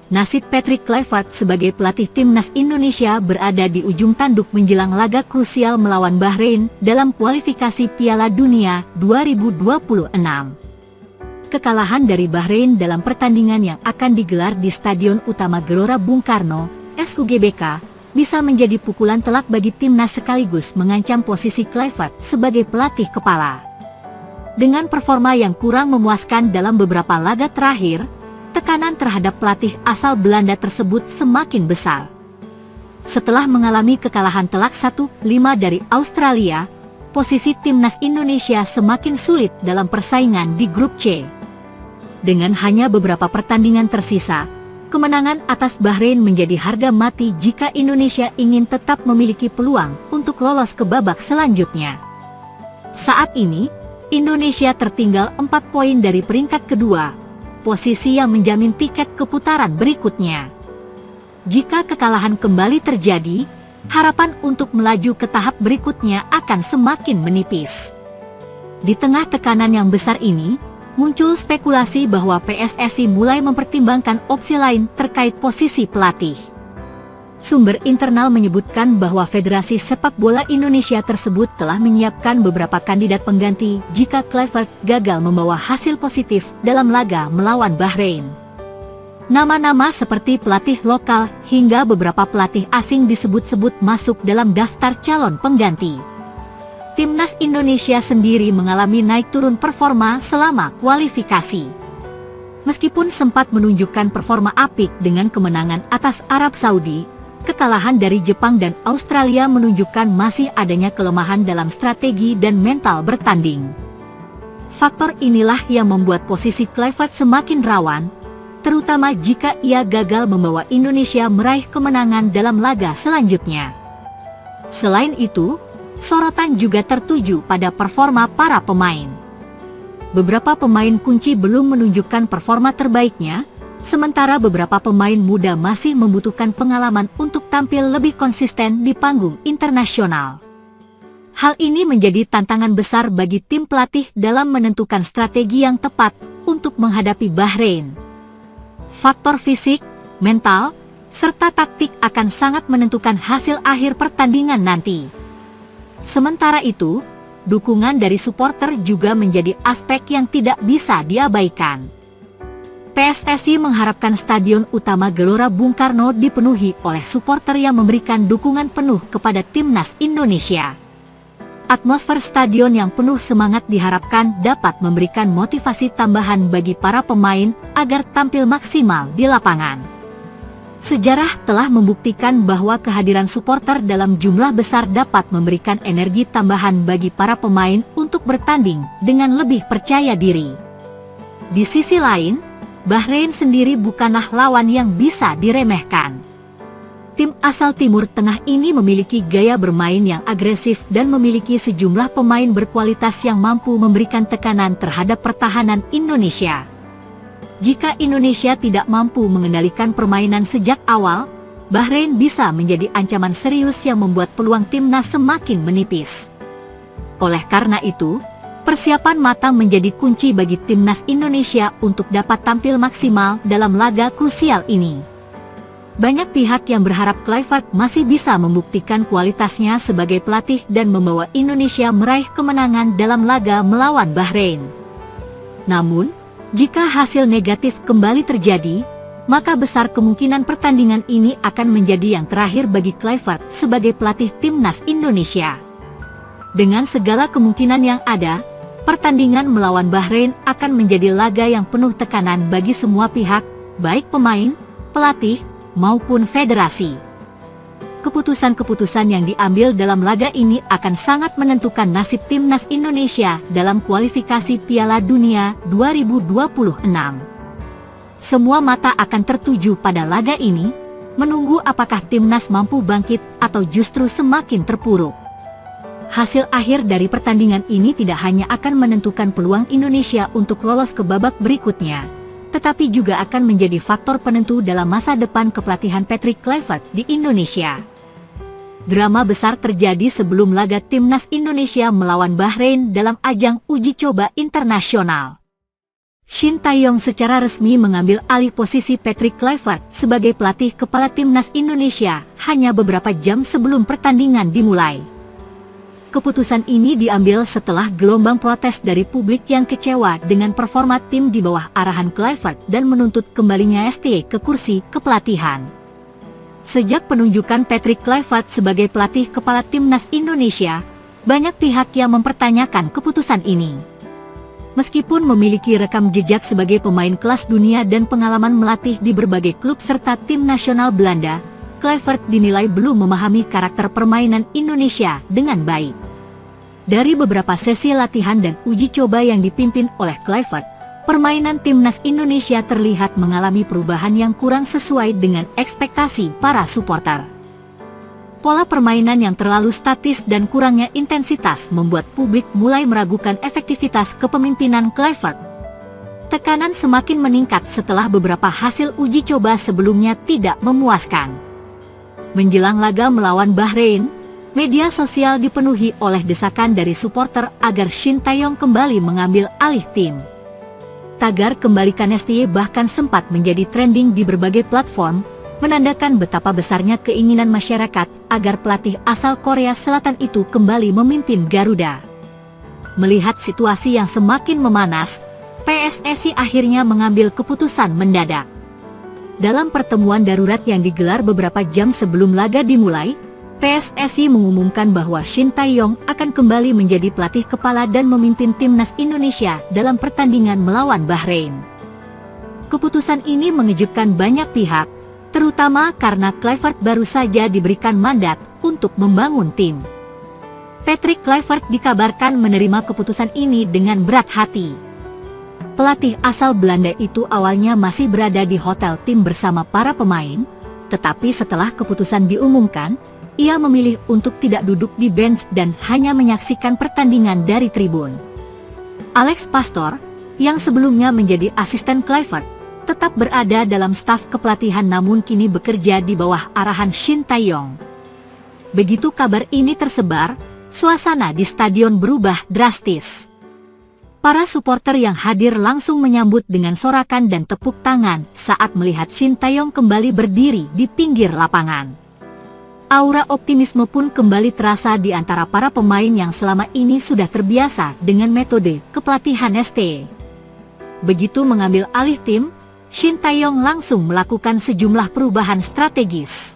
nasib Patrick Kluivert sebagai pelatih timnas Indonesia berada di ujung tanduk menjelang laga krusial melawan Bahrain dalam kualifikasi Piala Dunia 2026. Kekalahan dari Bahrain dalam pertandingan yang akan digelar di Stadion Utama Gelora Bung Karno, SUGBK, bisa menjadi pukulan telak bagi timnas sekaligus mengancam posisi Kluivert sebagai pelatih kepala. Dengan performa yang kurang memuaskan dalam beberapa laga terakhir, tekanan terhadap pelatih asal Belanda tersebut semakin besar. Setelah mengalami kekalahan telak 1-5 dari Australia, posisi timnas Indonesia semakin sulit dalam persaingan di grup C. Dengan hanya beberapa pertandingan tersisa, kemenangan atas Bahrain menjadi harga mati jika Indonesia ingin tetap memiliki peluang untuk lolos ke babak selanjutnya. Saat ini, Indonesia tertinggal 4 poin dari peringkat kedua, posisi yang menjamin tiket ke putaran berikutnya. Jika kekalahan kembali terjadi, harapan untuk melaju ke tahap berikutnya akan semakin menipis. Di tengah tekanan yang besar ini, muncul spekulasi bahwa PSSI mulai mempertimbangkan opsi lain terkait posisi pelatih. Sumber internal menyebutkan bahwa Federasi Sepak Bola Indonesia tersebut telah menyiapkan beberapa kandidat pengganti jika Kluivert gagal membawa hasil positif dalam laga melawan Bahrain. Nama-nama seperti pelatih lokal hingga beberapa pelatih asing disebut-sebut masuk dalam daftar calon pengganti. Timnas Indonesia sendiri mengalami naik turun performa selama kualifikasi. Meskipun sempat menunjukkan performa apik dengan kemenangan atas Arab Saudi, kekalahan dari Jepang dan Australia menunjukkan masih adanya kelemahan dalam strategi dan mental bertanding. Faktor inilah yang membuat posisi Kluivert semakin rawan, terutama jika ia gagal membawa Indonesia meraih kemenangan dalam laga selanjutnya. Selain itu, sorotan juga tertuju pada performa para pemain. Beberapa pemain kunci belum menunjukkan performa terbaiknya, sementara beberapa pemain muda masih membutuhkan pengalaman untuk tampil lebih konsisten di panggung internasional. Hal ini menjadi tantangan besar bagi tim pelatih dalam menentukan strategi yang tepat untuk menghadapi Bahrain. Faktor fisik, mental, serta taktik akan sangat menentukan hasil akhir pertandingan nanti. Sementara itu, dukungan dari supporter juga menjadi aspek yang tidak bisa diabaikan. PSSI mengharapkan Stadion Utama Gelora Bung Karno dipenuhi oleh supporter yang memberikan dukungan penuh kepada timnas Indonesia. Atmosfer stadion yang penuh semangat diharapkan dapat memberikan motivasi tambahan bagi para pemain agar tampil maksimal di lapangan. Sejarah telah membuktikan bahwa kehadiran supporter dalam jumlah besar dapat memberikan energi tambahan bagi para pemain untuk bertanding dengan lebih percaya diri. Di sisi lain, Bahrain sendiri bukanlah lawan yang bisa diremehkan. Tim asal Timur Tengah ini memiliki gaya bermain yang agresif dan memiliki sejumlah pemain berkualitas yang mampu memberikan tekanan terhadap pertahanan Indonesia. Jika Indonesia tidak mampu mengendalikan permainan sejak awal, Bahrain bisa menjadi ancaman serius yang membuat peluang timnas semakin menipis. Oleh karena itu, persiapan matang menjadi kunci bagi timnas Indonesia untuk dapat tampil maksimal dalam laga krusial ini. Banyak pihak yang berharap Kluivert masih bisa membuktikan kualitasnya sebagai pelatih dan membawa Indonesia meraih kemenangan dalam laga melawan Bahrain. Namun, jika hasil negatif kembali terjadi, maka besar kemungkinan pertandingan ini akan menjadi yang terakhir bagi Kluivert sebagai pelatih timnas Indonesia. Dengan segala kemungkinan yang ada, pertandingan melawan Bahrain akan menjadi laga yang penuh tekanan bagi semua pihak, baik pemain, pelatih, maupun federasi. Keputusan-keputusan yang diambil dalam laga ini akan sangat menentukan nasib timnas Indonesia dalam kualifikasi Piala Dunia 2026. Semua mata akan tertuju pada laga ini, menunggu apakah timnas mampu bangkit atau justru semakin terpuruk. Hasil akhir dari pertandingan ini tidak hanya akan menentukan peluang Indonesia untuk lolos ke babak berikutnya, tetapi juga akan menjadi faktor penentu dalam masa depan kepelatihan Patrick Kluivert di Indonesia. Drama besar terjadi sebelum laga timnas Indonesia melawan Bahrain dalam ajang uji coba internasional. Shin Tae-yong secara resmi mengambil alih posisi Patrick Kluivert sebagai pelatih kepala timnas Indonesia hanya beberapa jam sebelum pertandingan dimulai. Keputusan ini diambil setelah gelombang protes dari publik yang kecewa dengan performa tim di bawah arahan Kluivert dan menuntut kembalinya ST ke kursi kepelatihan. Sejak penunjukan Patrick Kluivert sebagai pelatih kepala timnas Indonesia, banyak pihak yang mempertanyakan keputusan ini. Meskipun memiliki rekam jejak sebagai pemain kelas dunia dan pengalaman melatih di berbagai klub serta tim nasional Belanda, Kluivert dinilai belum memahami karakter permainan Indonesia dengan baik. Dari beberapa sesi latihan dan uji coba yang dipimpin oleh Kluivert, permainan timnas Indonesia terlihat mengalami perubahan yang kurang sesuai dengan ekspektasi para supporter. Pola permainan yang terlalu statis dan kurangnya intensitas membuat publik mulai meragukan efektivitas kepemimpinan Kluivert. Tekanan semakin meningkat setelah beberapa hasil uji coba sebelumnya tidak memuaskan. Menjelang laga melawan Bahrain, media sosial dipenuhi oleh desakan dari supporter agar Shin Tae-yong kembali mengambil alih tim. Tagar "Kembalikan ST" bahkan sempat menjadi trending di berbagai platform, menandakan betapa besarnya keinginan masyarakat agar pelatih asal Korea Selatan itu kembali memimpin Garuda. Melihat situasi yang semakin memanas, PSSI akhirnya mengambil keputusan mendadak. Dalam pertemuan darurat yang digelar beberapa jam sebelum laga dimulai, PSSI mengumumkan bahwa Shin Tae-yong akan kembali menjadi pelatih kepala dan memimpin timnas Indonesia dalam pertandingan melawan Bahrain. Keputusan ini mengejutkan banyak pihak, terutama karena Kluivert baru saja diberikan mandat untuk membangun tim. Patrick Kluivert dikabarkan menerima keputusan ini dengan berat hati. Pelatih asal Belanda itu awalnya masih berada di hotel tim bersama para pemain, tetapi setelah keputusan diumumkan, ia memilih untuk tidak duduk di bench dan hanya menyaksikan pertandingan dari tribun. Alex Pastor, yang sebelumnya menjadi asisten Kluivert, tetap berada dalam staf kepelatihan namun kini bekerja di bawah arahan Shin Tae-yong. Begitu kabar ini tersebar, suasana di stadion berubah drastis. Para supporter yang hadir langsung menyambut dengan sorakan dan tepuk tangan saat melihat Shin Tae-yong kembali berdiri di pinggir lapangan. Aura optimisme pun kembali terasa di antara para pemain yang selama ini sudah terbiasa dengan metode kepelatihan ST. Begitu mengambil alih tim, Shin Tae-yong langsung melakukan sejumlah perubahan strategis.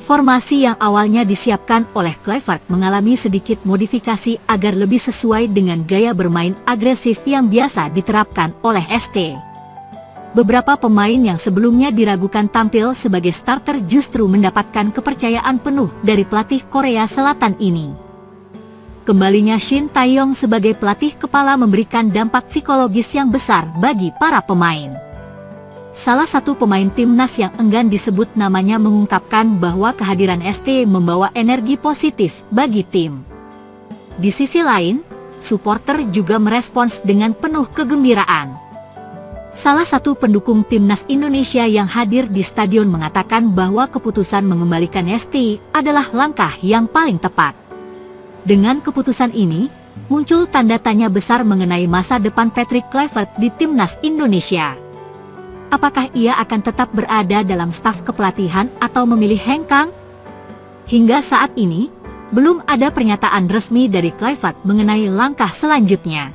Formasi yang awalnya disiapkan oleh Kluivert mengalami sedikit modifikasi agar lebih sesuai dengan gaya bermain agresif yang biasa diterapkan oleh ST. Beberapa pemain yang sebelumnya diragukan tampil sebagai starter justru mendapatkan kepercayaan penuh dari pelatih Korea Selatan ini. Kembalinya Shin Tae-yong sebagai pelatih kepala memberikan dampak psikologis yang besar bagi para pemain. Salah satu pemain timnas yang enggan disebut namanya mengungkapkan bahwa kehadiran ST membawa energi positif bagi tim. Di sisi lain, supporter juga merespons dengan penuh kegembiraan. Salah satu pendukung timnas Indonesia yang hadir di stadion mengatakan bahwa keputusan mengembalikan ST adalah langkah yang paling tepat. Dengan keputusan ini, muncul tanda tanya besar mengenai masa depan Patrick Kluivert di timnas Indonesia. Apakah ia akan tetap berada dalam staf kepelatihan atau memilih hengkang? Hingga saat ini, belum ada pernyataan resmi dari Kluivert mengenai langkah selanjutnya.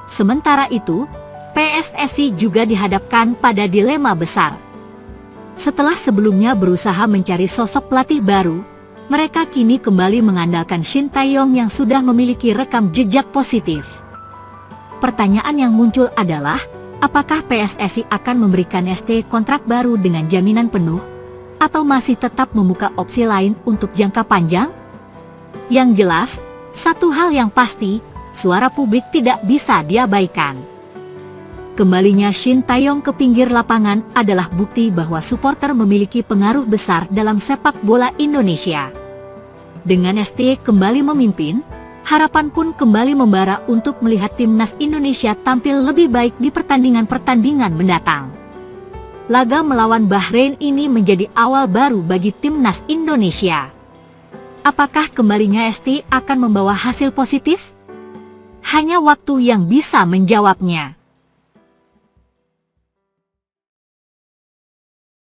Sementara itu, PSSI juga dihadapkan pada dilema besar. Setelah sebelumnya berusaha mencari sosok pelatih baru, mereka kini kembali mengandalkan Shin Tae-yong yang sudah memiliki rekam jejak positif. Pertanyaan yang muncul adalah, apakah PSSI akan memberikan ST kontrak baru dengan jaminan penuh, atau masih tetap membuka opsi lain untuk jangka panjang? Yang jelas, satu hal yang pasti, suara publik tidak bisa diabaikan. Kembalinya Shin Tae-yong ke pinggir lapangan adalah bukti bahwa supporter memiliki pengaruh besar dalam sepak bola Indonesia. Dengan ST kembali memimpin, harapan pun kembali membara untuk melihat timnas Indonesia tampil lebih baik di pertandingan-pertandingan mendatang. Laga melawan Bahrain ini menjadi awal baru bagi timnas Indonesia. Apakah kembalinya ST akan membawa hasil positif? Hanya waktu yang bisa menjawabnya.